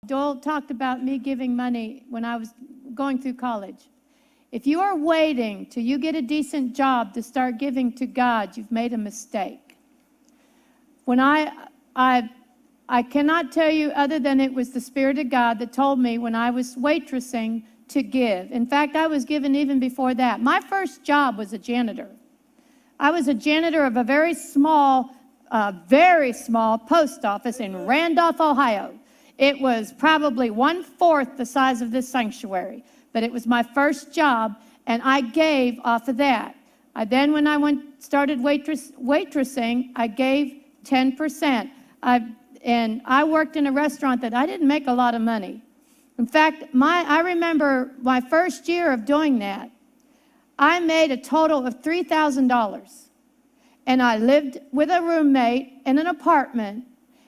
Joel talked about me giving money when I was going through college. If you are waiting till you get a decent job to start giving to God, you've made a mistake. When I cannot tell you other than it was the Spirit of God that told me when I was waitressing to give. In fact, I was given even before that. My first job was a janitor. I was a janitor of a very small post office in Randolph, Ohio. It was probably 1/4 the size of this sanctuary, but it was my first job, and I gave off of that. Then when I started waitressing, I gave 10%. And I worked in a restaurant that I didn't make a lot of money. In fact, I remember my first year of doing that, I made a total of $3,000. And I lived with a roommate in an apartment,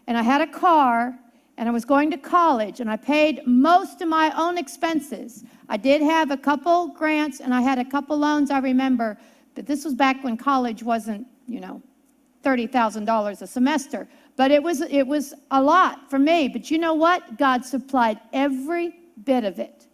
and I had a car, and I was going to college, and I paid most of my own expenses. I did have a couple grants, and I had a couple loans, I remember, but this was back when college wasn't, $30,000 a semester. But it was a lot for me. But you know what? God supplied every bit of it.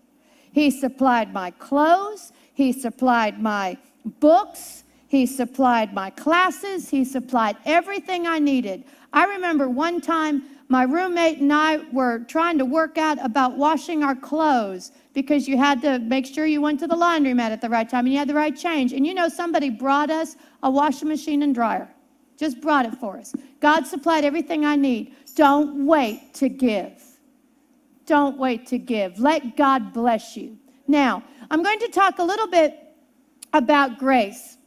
He supplied my clothes. He supplied my books. He supplied my classes. He supplied everything I needed. I remember one time my roommate and I were trying to work out about washing our clothes because you had to make sure you went to the laundromat at the right time and you had the right change. And somebody brought us a washing machine and dryer. Just brought it for us. God supplied everything I need. Don't wait to give. Don't wait to give. Let God bless you. Now, I'm going to talk a little bit about grace.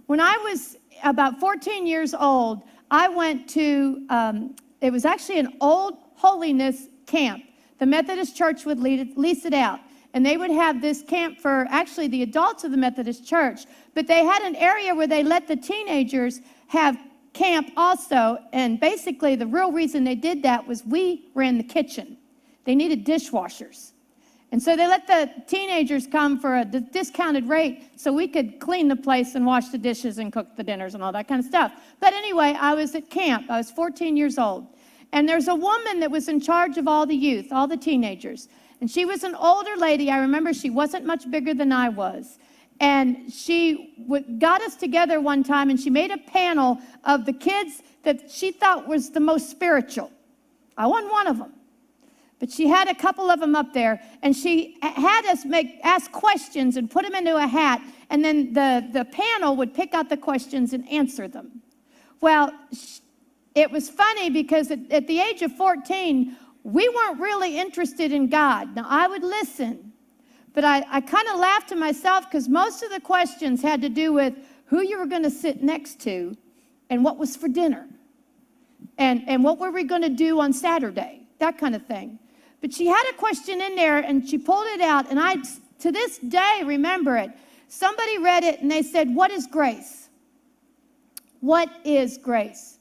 When I was about 14 years old, I went to, it was actually an old holiness camp. The Methodist Church would lease it out. And they would have this camp for actually the adults of the Methodist Church. But they had an area where they let the teenagers have camp also. And basically the real reason they did that was we ran the kitchen. They needed dishwashers. And so they let the teenagers come for a discounted rate so we could clean the place and wash the dishes and cook the dinners and all that kind of stuff. But anyway, I was at camp. I was 14 years old. And there's a woman that was in charge of all the youth, all the teenagers. And she was an older lady. I remember she wasn't much bigger than I was. And she got us together one time, and she made a panel of the kids that she thought was the most spiritual. I wasn't one of them. But she had a couple of them up there, and she had us ask questions and put them into a hat, and then the panel would pick out the questions and answer them. Well, it was funny because at the age of 14, we weren't really interested in God. Now, I would listen, but I kind of laughed to myself because most of the questions had to do with who you were going to sit next to and what was for dinner and what were we going to do on Saturday, that kind of thing. But she had a question in there, and she pulled it out, and I, to this day, remember it. Somebody read it, and they said, "What is grace? What is grace?"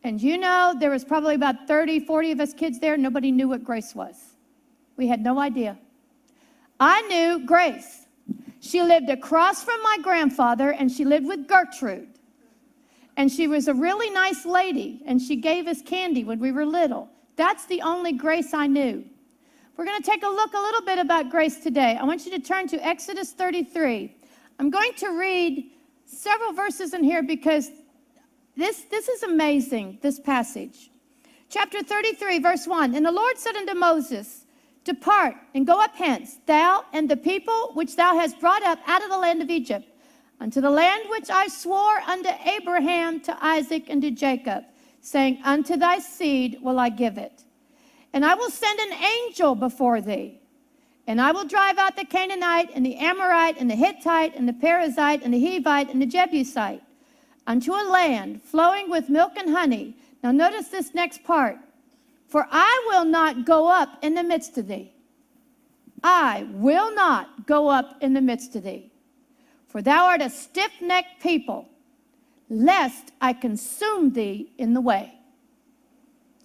And there was probably about 30, 40 of us kids there. Nobody knew what grace was. We had no idea. I knew Grace. She lived across from my grandfather, and she lived with Gertrude. And she was a really nice lady, and she gave us candy when we were little. That's the only grace I knew. We're going to take a look a little bit about grace today. I want you to turn to Exodus 33. I'm going to read several verses in here because this is amazing, this passage. Chapter 33, verse 1. And the Lord said unto Moses, "Depart and go up hence, thou and the people which thou hast brought up out of the land of Egypt, unto the land which I swore unto Abraham, to Isaac, and to Jacob, saying, unto thy seed will I give it. And I will send an angel before thee, and I will drive out the Canaanite, and the Amorite, and the Hittite, and the Perizzite, and the Hivite, and the Jebusite, unto a land flowing with milk and honey." Now notice this next part. "For I will not go up in the midst of thee. I will not go up in the midst of thee. For thou art a stiff-necked people, lest I consume thee in the way."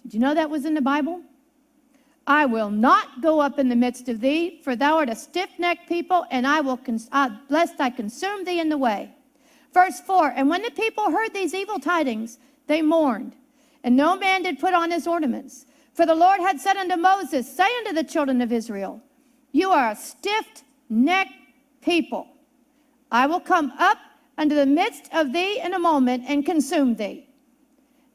Did you know that was in the Bible? "I will not go up in the midst of thee, for thou art a stiff-necked people, and I will lest I consume thee in the way." Verse 4, "And when the people heard these evil tidings, they mourned, and no man did put on his ornaments. For the Lord had said unto Moses, say unto the children of Israel, you are a stiff-necked people. I will come up unto the midst of thee in a moment and consume thee.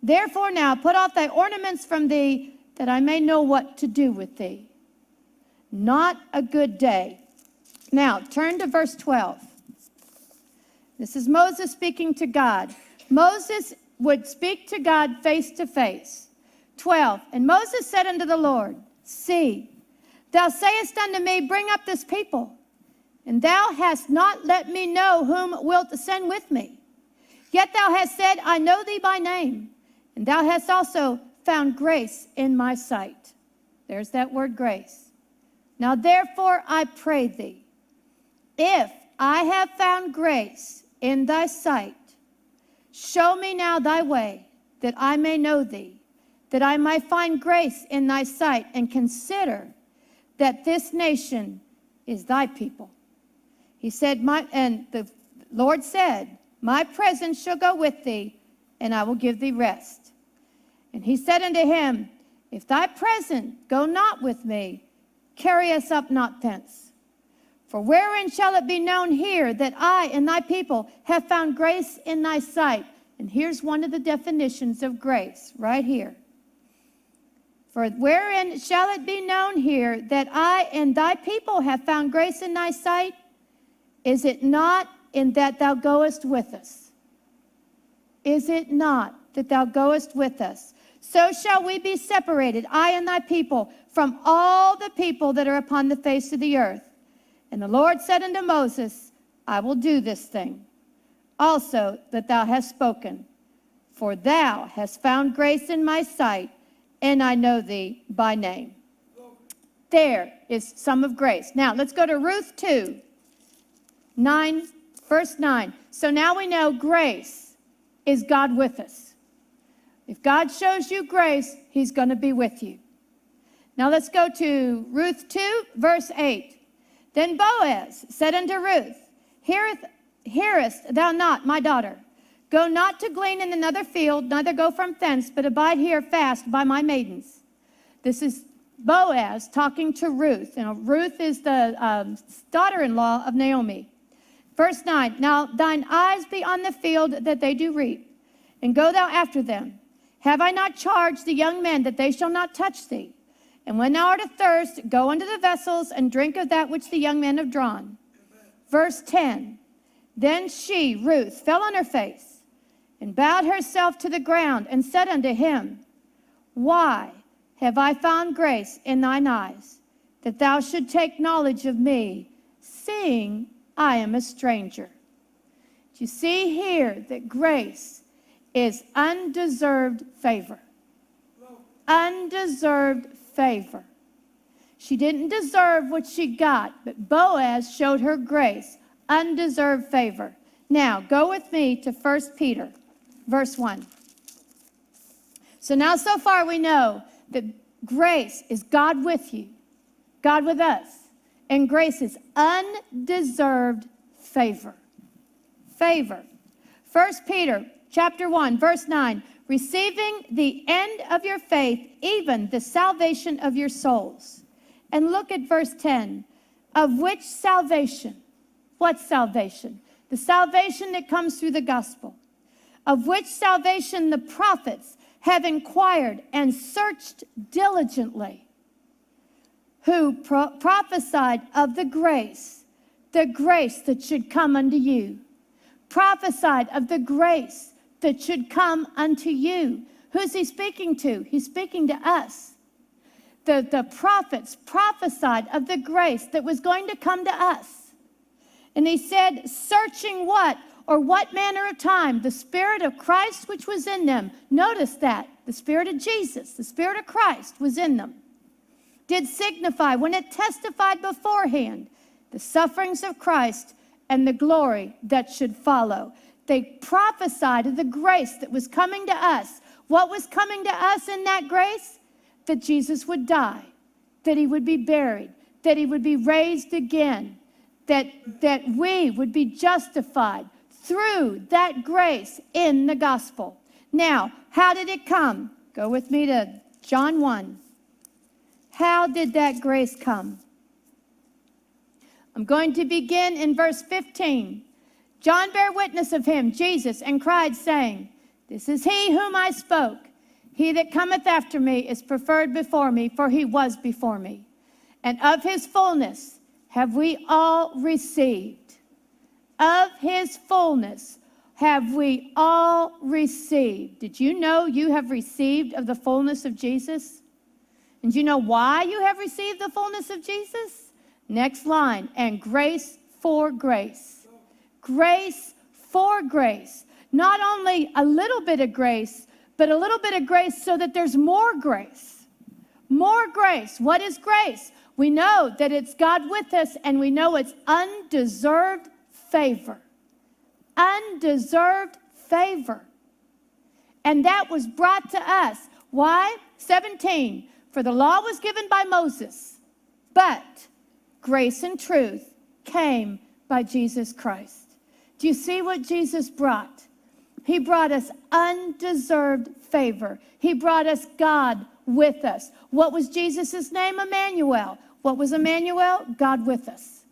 Therefore now put off thy ornaments from thee, that I may know what to do with thee. Not a good day. Now turn to verse 12. This is Moses speaking to God. Moses would speak to God face to face. 12, and Moses said unto the Lord, see, thou sayest unto me, bring up this people, and thou hast not let me know whom wilt send with me. Yet thou hast said, I know thee by name, and thou hast also found grace in my sight. There's that word grace. Now therefore I pray thee, if I have found grace in thy sight, show me now thy way, that I may know thee, that I might find grace in thy sight, and consider that this nation is thy people. He said, and the Lord said, my presence shall go with thee, and I will give thee rest. And he said unto him, if thy presence go not with me, carry us up not thence. For wherein shall it be known here that I and thy people have found grace in thy sight? And here's one of the definitions of grace right here. For wherein shall it be known here that I and thy people have found grace in thy sight? Is it not in that thou goest with us? Is it not that thou goest with us? So shall we be separated, I and thy people, from all the people that are upon the face of the earth. And the Lord said unto Moses, I will do this thing also that thou hast spoken, for thou hast found grace in my sight, and I know thee by name. There is some of grace. Now, let's go to Ruth 2, 9, verse 9. So now we know grace is God with us. If God shows you grace, he's going to be with you. Now, let's go to Ruth 2, verse 8. Then Boaz said unto Ruth, hearest thou not, my daughter? Go not to glean in another field, neither go from thence, but abide here fast by my maidens. This is Boaz talking to Ruth. Ruth is the daughter-in-law of Naomi. Verse 9, now thine eyes be on the field that they do reap, and go thou after them. Have I not charged the young men that they shall not touch thee? And when thou art athirst, go unto the vessels, and drink of that which the young men have drawn. Verse 10, then she, Ruth, fell on her face, and bowed herself to the ground, and said unto him, why have I found grace in thine eyes, that thou should take knowledge of me, seeing I am a stranger? Do you see here that grace is undeserved favor? Undeserved favor. She didn't deserve what she got, but Boaz showed her grace, undeserved favor. Now, go with me to 1 Peter, verse 1. So now, so far, we know that grace is God with you, God with us, and grace is undeserved favor. Favor. 1 Peter, chapter 1, verse 9, receiving the end of your faith, even the salvation of your souls. And look at verse 10, of which salvation? What salvation? The salvation that comes through the gospel. Of which salvation the prophets have inquired and searched diligently, who prophesied of the grace that should come unto you. Prophesied of the grace that should come unto you. Who's he speaking to? He's speaking to us. The prophets prophesied of the grace that was going to come to us. And he said, searching what? Or what manner of time? The Spirit of Christ which was in them. Notice that. The Spirit of Jesus, the Spirit of Christ was in them. Did signify, when it testified beforehand, the sufferings of Christ and the glory that should follow. They prophesied of the grace that was coming to us. What was coming to us in that grace? That Jesus would die, that he would be buried, that he would be raised again, that we would be justified through that grace in the gospel. Now, how did it come? Go with me to John 1. How did that grace come? I'm going to begin in verse 15. John bare witness of him, Jesus, and cried, saying, This is he whom I spoke. He that cometh after me is preferred before me, for he was before me. And of his fullness have we all received. Of his fullness have we all received. Did you know you have received of the fullness of Jesus? And do you know why you have received the fullness of Jesus? Next line, and grace for grace. Grace for grace. Not only a little bit of grace, but a little bit of grace so that there's more grace. More grace. What is grace? We know that it's God with us, and we know it's undeserved favor. Undeserved favor. And that was brought to us. Why? 17. For the law was given by Moses, but grace and truth came by Jesus Christ. Do you see what Jesus brought? He brought us undeserved favor. He brought us God with us. What was Jesus' name? Emmanuel. What was Emmanuel? God with us.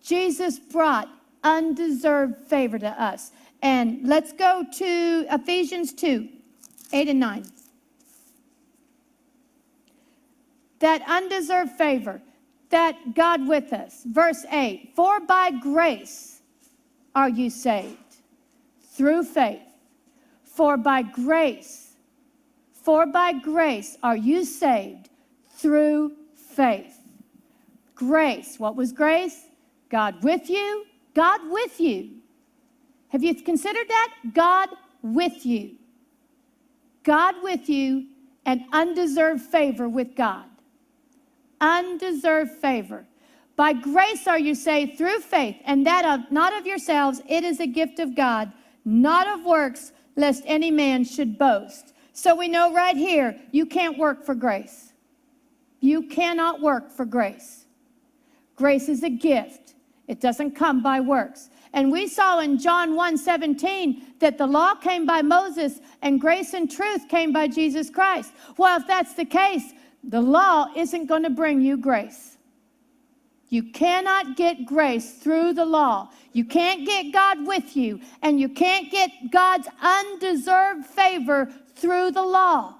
Jesus brought undeserved favor to us. And let's go to Ephesians 2, 8 and 9. That undeserved favor, that God with us. Verse 8, for by grace are you saved, through faith. For by grace are you saved, through faith. Grace, what was grace? God with you, God with you. Have you considered that? God with you. God with you, and undeserved favor with God. Undeserved favor. By grace are you saved through faith, and that of not of yourselves, it is a gift of God, not of works, lest any man should boast. So we know right here, you can't work for grace. You cannot work for grace. Grace is a gift. It doesn't come by works. And we saw in John 1:17 that the law came by Moses and grace and truth came by Jesus Christ. Well, if that's the case, the law isn't going to bring you grace. You cannot get grace through the law. You can't get God with you, and you can't get God's undeserved favor through the law.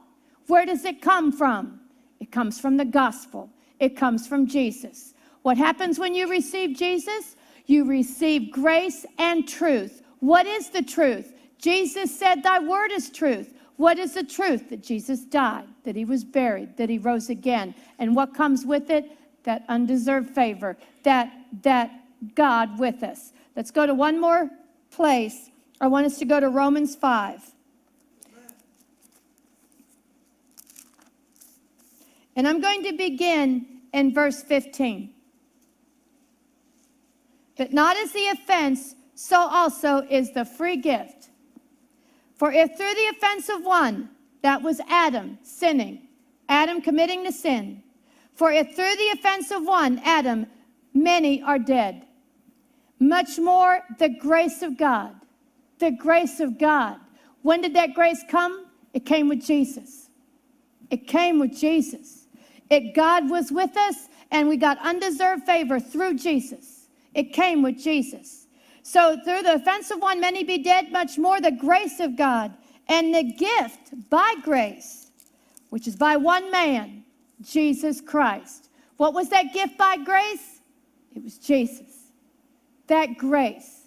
Where does it come from? It comes from the gospel. It comes from Jesus. What happens when you receive Jesus? You receive grace and truth. What is the truth? Jesus said, thy word is truth. What is the truth? That Jesus died, that he was buried, that he rose again. And what comes with it? That undeserved favor, that God with us. Let's go to one more place. I want us to go to Romans 5. And I'm going to begin in verse 15. But not as the offense, so also is the free gift. For if through the offense of one, that was Adam sinning, Adam committing the sin, for if through the offense of one, Adam, many are dead, much more the grace of God. The grace of God. When did that grace come? It came with Jesus. It came with Jesus. God was with us, and we got undeserved favor through Jesus. It came with Jesus. So through the offense of one, many be dead, much more the grace of God. And the gift by grace, which is by one man, Jesus Christ. What was that gift by grace? It was Jesus. That grace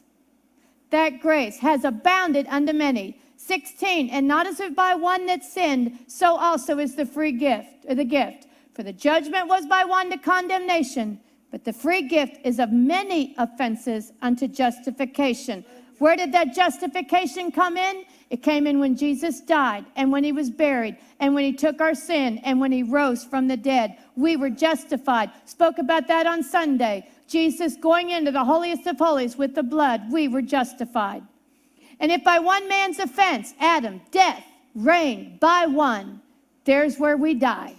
has abounded unto many. 16, and not as if by one that sinned, so also is the free gift, or the gift. For the judgment was by one to condemnation, but the free gift is of many offenses unto justification. Where did that justification come in? It came in when Jesus died, and when he was buried, and when he took our sin, and when he rose from the dead. We were justified. Spoke about that on Sunday. Jesus going into the holiest of holies with the blood, we were justified. And if by one man's offense, Adam, death reigned by one, there's where we died.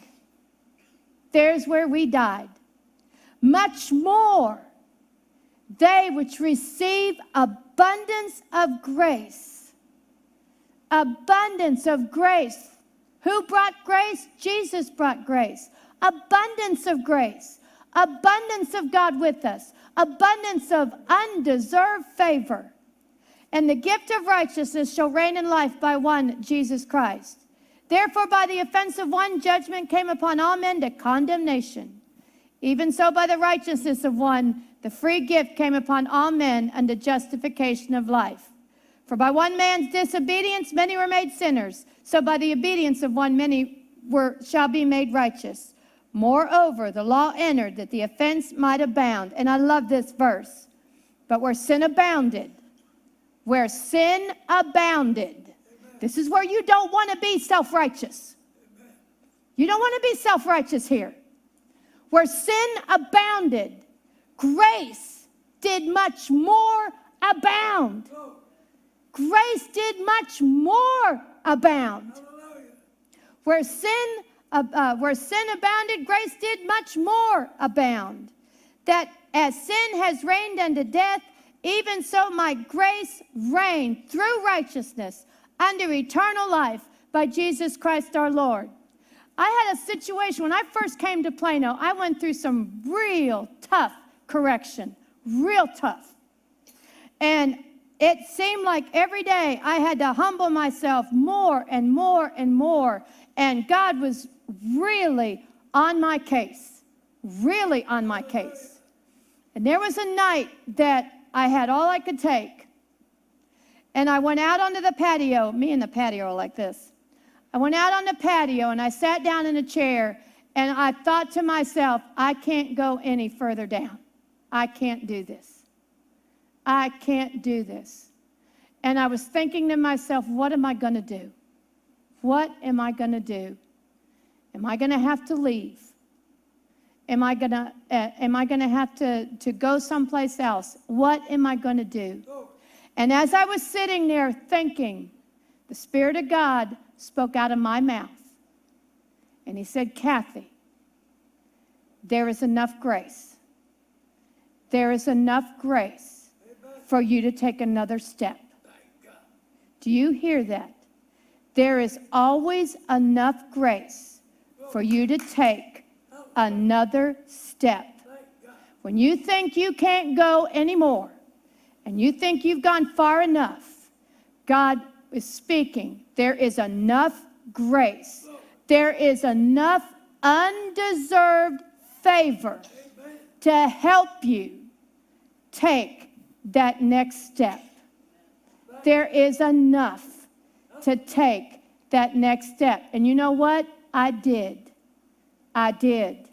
There's where we died. Much more, they which receive abundance of grace. Abundance of grace. Who brought grace? Jesus brought grace. abundance of grace, abundance of God with us, abundance of undeserved favor. And the gift of righteousness shall reign in life by one, Jesus Christ. Therefore, by the offense of one, judgment came upon all men to condemnation. Even so, by the righteousness of one, the free gift came upon all men unto justification of life. For by one man's disobedience many were made sinners, so by the obedience of one many shall be made righteous. Moreover, the law entered that the offense might abound. And I love this verse. But where sin abounded, this is where you don't want to be self-righteous. You don't want to be self-righteous here. Where sin abounded, grace did much more abound. Grace did much more abound. Where sin abounded, grace did much more abound. That as sin has reigned unto death, even so might grace reign through righteousness unto eternal life by Jesus Christ our Lord. I had a situation when I first came to Plano. I went through some real tough correction, real tough. And it seemed like every day I had to humble myself more and more and more. And God was really on my case, really on my case. And there was a night that I had all I could take. And I went out onto the patio. Me and the patio are like this. I went out on the patio and I sat down in a chair and I thought to myself, I can't go any further down. I can't do this. I can't do this. And I was thinking to myself, what am I going to do? What am I going to do? Am I going to have to leave? Am I going to have to go someplace else? What am I going to do? And as I was sitting there thinking, the Spirit of God spoke out of my mouth. And he said, Kathy, there is enough grace. There is enough grace for you to take another step. Do you hear that? There is always enough grace for you to take another step. When you think you can't go anymore, and you think you've gone far enough, God is speaking. There is enough grace. There is enough undeserved favor to help you take that next step. There is enough to take that next step. And you know what? I did. I did.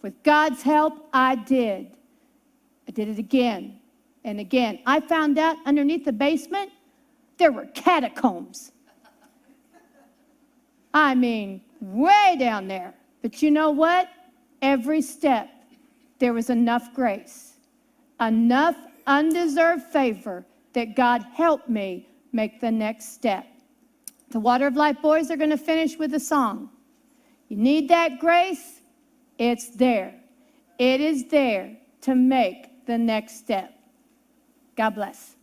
With God's help, I did. I did it again and again. I found out underneath the basement, there were catacombs. I mean, way down there. But you know what? Every step, there was enough grace, enough undeserved favor that God helped me make the next step. The Water of Life boys are going to finish with a song. You need that grace? It's there. It is there to make the next step. God bless.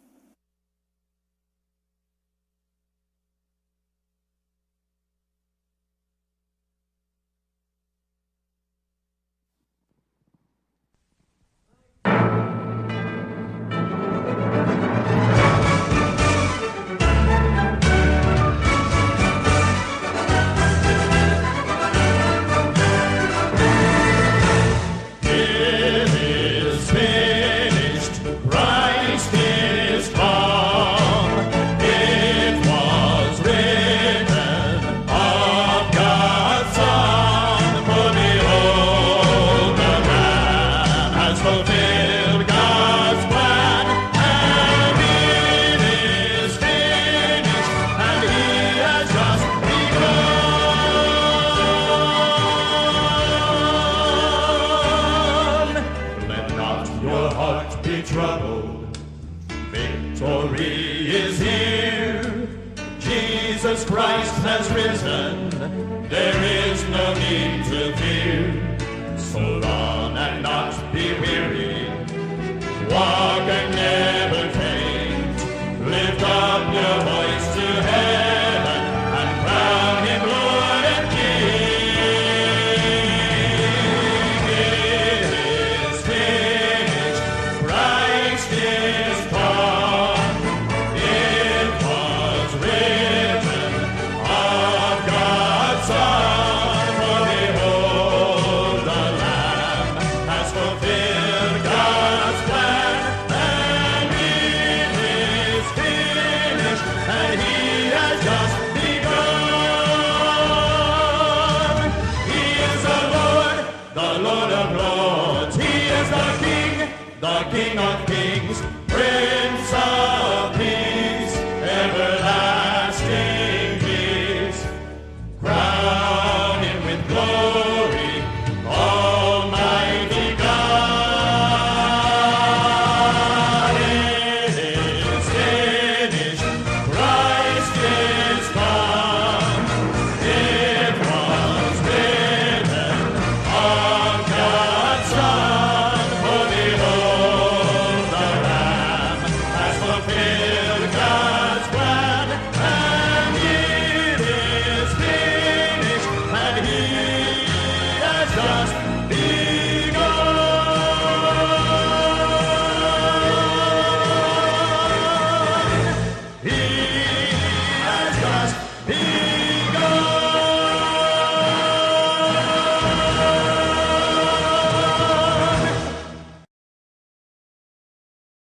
the Lord of Lords. He is the King of Kings, Prince of